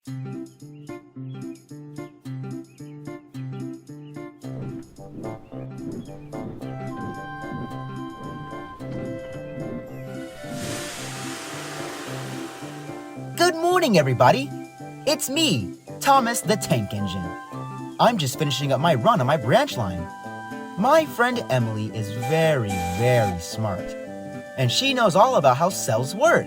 Good morning, everybody! It's me, Thomas the Tank Engine. I'm just finishing up my run on my branch line. My friend Emily is very, very smart, and she knows all about how cells work.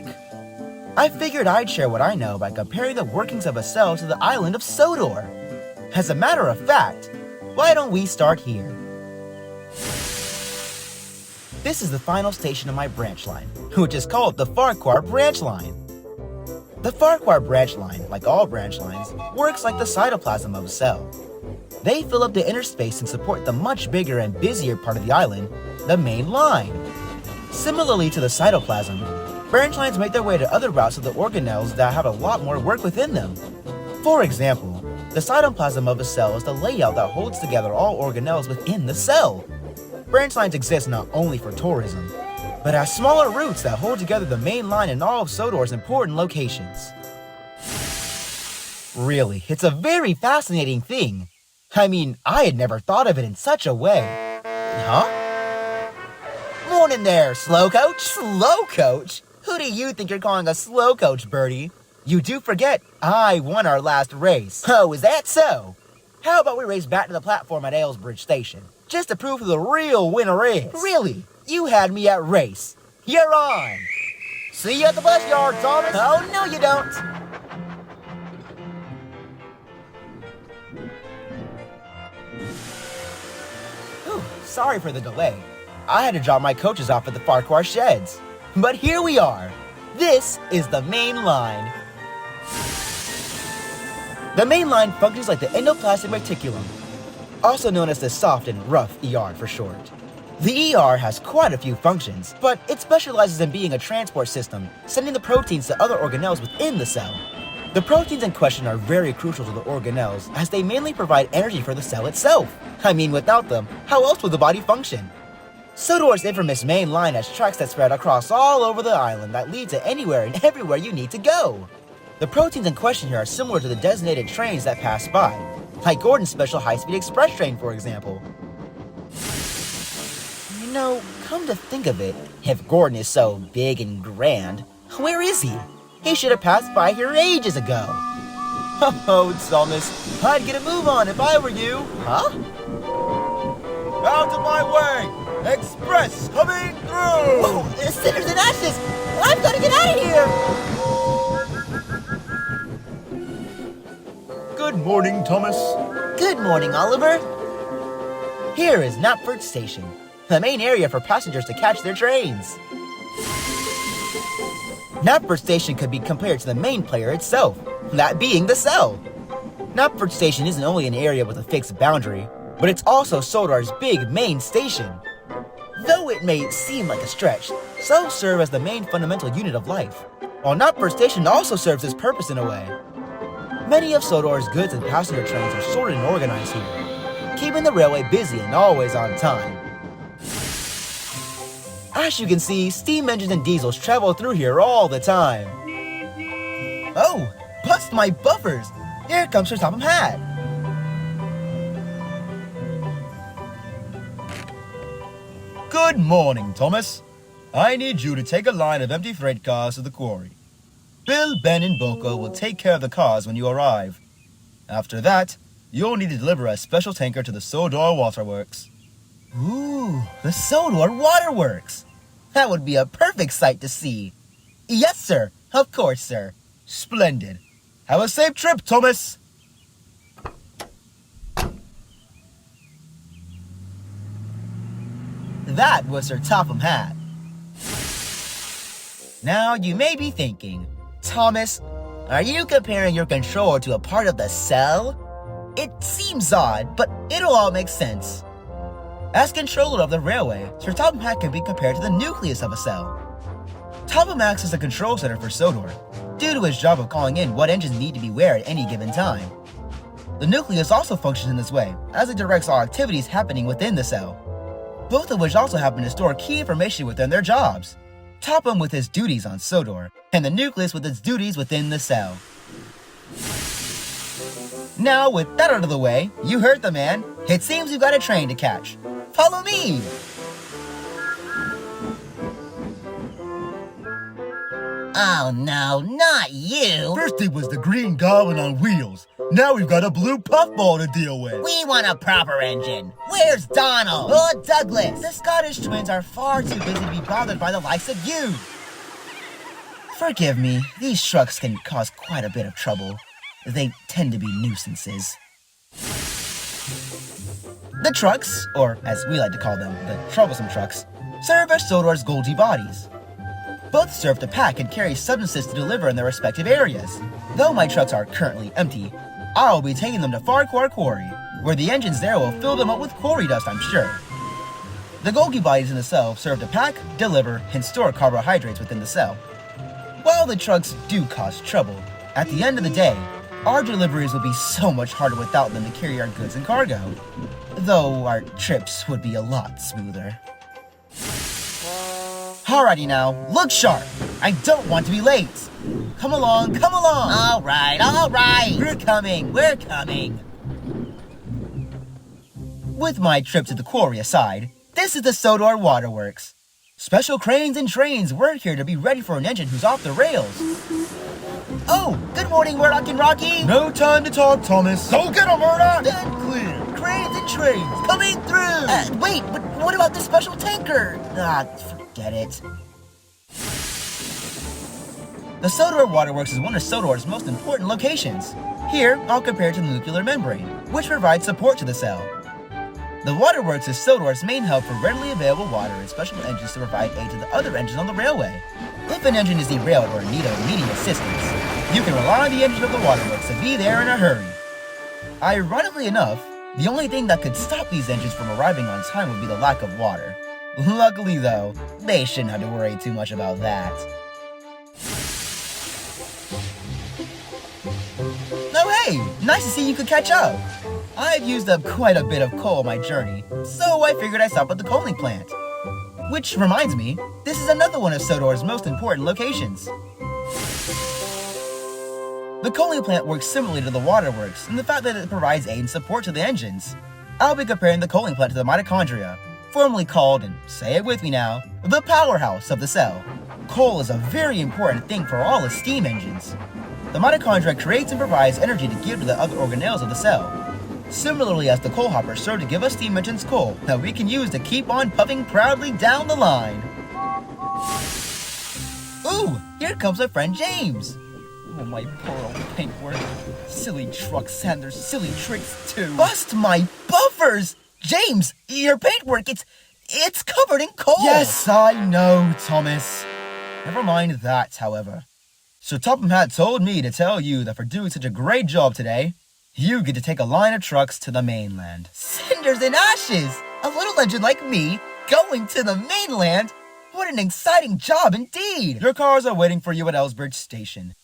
I figured I'd share what I know by comparing the workings of a cell to the island of Sodor. As a matter of fact, why don't we start here? This is the final station of my branch line, which is called the Farquhar branch line. The Farquhar branch line, like all branch lines, works like the cytoplasm of a cell. They fill up the inner space and support the much bigger and busier part of the island, the main line. Similarly to the cytoplasm, branch lines make their way to other routes of the organelles that have a lot more work within them. For example, the cytoplasm of a cell is the layout that holds together all organelles within the cell. Branch lines exist not only for tourism, but as smaller routes that hold together the main line and all of Sodor's important locations. Really, it's a very fascinating thing. I mean, I had never thought of it in such a way. Huh? Morning there, slow coach. Slow coach? Who do you think you're calling a slow coach, Birdie? You do forget, I won our last race. Oh, is that so? How about we race back to the platform at Aylesbridge Station, just to prove who the real winner is? Really? You had me at race. You're on. See you at the bus yard, Thomas. Oh, no you don't. Whew, sorry for the delay. I had to drop my coaches off at the Farquhar sheds. But here we are. This is the main line. The main line functions like the endoplasmic reticulum, also known as the soft and rough ER for short. The ER has quite a few functions, but it specializes in being a transport system, sending the proteins to other organelles within the cell. The proteins in question are very crucial to the organelles, as they mainly provide energy for the cell itself. I mean, without them, how else would the body function? Sodor's infamous main line has tracks that spread across all over the island that lead to anywhere and everywhere you need to go. The proteins in question here are similar to the designated trains that pass by, like Gordon's special high-speed express train, for example. You know, come to think of it, if Gordon is so big and grand, where is he? He should have passed by here ages ago. Oh, Thomas, I'd get a move on if I were you. Huh? Out of my way! Express coming through! Whoa, cinders and ashes! I've got to get out of here! Good morning, Thomas. Good morning, Oliver. Here is Knapford Station, the main area for passengers to catch their trains. Knapford Station could be compared to the main player itself, that being the cell. Knapford Station isn't only an area with a fixed boundary, but it's also Sodor's big main station. Though it may seem like a stretch, cells serve as the main fundamental unit of life, while Knapford Station also serves its purpose in a way. Many of Sodor's goods and passenger trains are sorted and organized here, keeping the railway busy and always on time. As you can see, steam engines and diesels travel through here all the time. Oh, bust my buffers! Here comes Sir Topham Hatt. Good morning, Thomas. I need you to take a line of empty freight cars to the quarry. Bill, Ben, and Boko will take care of the cars when you arrive. After that, you'll need to deliver a special tanker to the Sodor Waterworks. Ooh, the Sodor Waterworks! That would be a perfect sight to see. Yes, sir. Of course, sir. Splendid. Have a safe trip, Thomas. That was Sir Topham Hatt. Now you may be thinking, Thomas, are you comparing your controller to a part of the cell? It seems odd, but it'll all make sense. As controller of the railway, Sir Topham Hatt can be compared to the nucleus of a cell. Topham acts as a control center for Sodor, due to his job of calling in what engines need to be where at any given time. The nucleus also functions in this way, as it directs all activities happening within the cell, both of which also happen to store key information within their jobs. Topham with his duties on Sodor, and the nucleus with its duties within the cell. Now, with that out of the way, you heard the man. It seems we've got a train to catch. Follow me! Oh no, not you! First it was the green goblin on wheels. Now we've got a blue puffball to deal with. We want a proper engine. Where's Donald? Or Douglas? The Scottish twins are far too busy to be bothered by the likes of you. Forgive me, these trucks can cause quite a bit of trouble. They tend to be nuisances. The trucks, or as we like to call them, the Troublesome trucks, serve as Sodor's Goldie bodies. Both serve to pack and carry substances to deliver in their respective areas. Though my trucks are currently empty, I'll be taking them to Farquhar Quarry, where the engines there will fill them up with quarry dust, I'm sure. The Goldie bodies in the cell serve to pack, deliver, and store carbohydrates within the cell. While the trucks do cause trouble, at the end of the day, our deliveries will be so much harder without them to carry our goods and cargo. Though our trips would be a lot smoother. Alrighty now, look sharp. I don't want to be late. Come along, come along. All right. We're coming. With my trip to the quarry aside, this is the Sodor Waterworks. Special cranes and trains work here to be ready for an engine who's off the rails. Oh, good morning, Murdoch and Rocky. No time to talk, Thomas. Go get 'em, Murdoch! Stand clear. Cranes and trains coming through. Wait, but what about the special tanker? Forget it. The Sodor Waterworks is one of Sodor's most important locations. Here, I'll compare it to the nuclear membrane, which provides support to the cell. The Waterworks is Sodor's main hub for readily available water and special engines to provide aid to the other engines on the railway. If an engine is derailed or in need of immediate assistance, you can rely on the engine of the Waterworks to be there in a hurry. Ironically enough, the only thing that could stop these engines from arriving on time would be the lack of water. Luckily though, they shouldn't have to worry too much about that. Oh hey, nice to see you could catch up. I've used up quite a bit of coal on my journey, so I figured I'd stop at the coaling plant. Which reminds me, this is another one of Sodor's most important locations. The coaling plant works similarly to the waterworks in the fact that it provides aid and support to the engines. I'll be comparing the coaling plant to the mitochondria, formerly called, and say it with me now, the powerhouse of the cell. Coal is a very important thing for all the steam engines. The mitochondria creates and provides energy to give to the other organelles of the cell. Similarly as the coal hoppers serve to give us steam engines coal that we can use to keep on puffing proudly down the line. Ooh, here comes my friend James. Oh, my poor old paintwork. Silly trucks and their silly tricks too. Bust my buffers! James, your paintwork, it's covered in coal. Yes, I know, Thomas. Never mind that, however. So Topham Hatt told me to tell you that for doing such a great job today, you get to take a line of trucks to the mainland. Cinders and ashes! A little engine like me going to the mainland? What an exciting job indeed! Your cars are waiting for you at Knapford Station.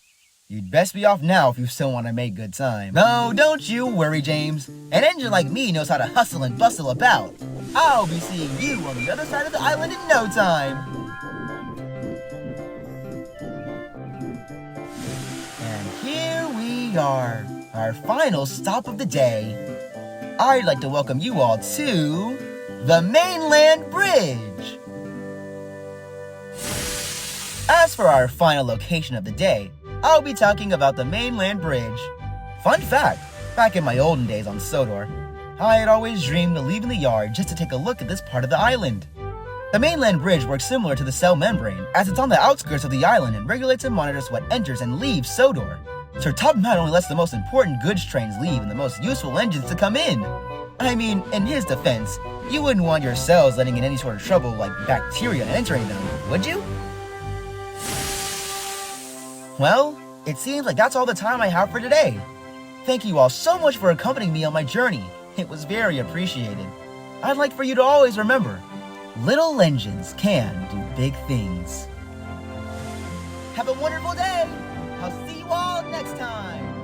You'd best be off now if you still want to make good time. No, don't you worry, James. An engine like me knows how to hustle and bustle about. I'll be seeing you on the other side of the island in no time. And here we are, our final stop of the day. I'd like to welcome you all to the Mainland Bridge. As for our final location of the day, I'll be talking about the Mainland Bridge. Fun fact, back in my olden days on Sodor, I had always dreamed of leaving the yard just to take a look at this part of the island. The Mainland Bridge works similar to the cell membrane, as it's on the outskirts of the island and regulates and monitors what enters and leaves Sodor. Sir Topham Hatt only lets the most important goods trains leave and the most useful engines to come in. I mean, in his defense, you wouldn't want your cells letting in any sort of trouble like bacteria entering them, would you? Well, it seems like that's all the time I have for today. Thank you all so much for accompanying me on my journey. It was very appreciated. I'd like for you to always remember, little engines can do big things. Have a wonderful day. I'll see you all next time.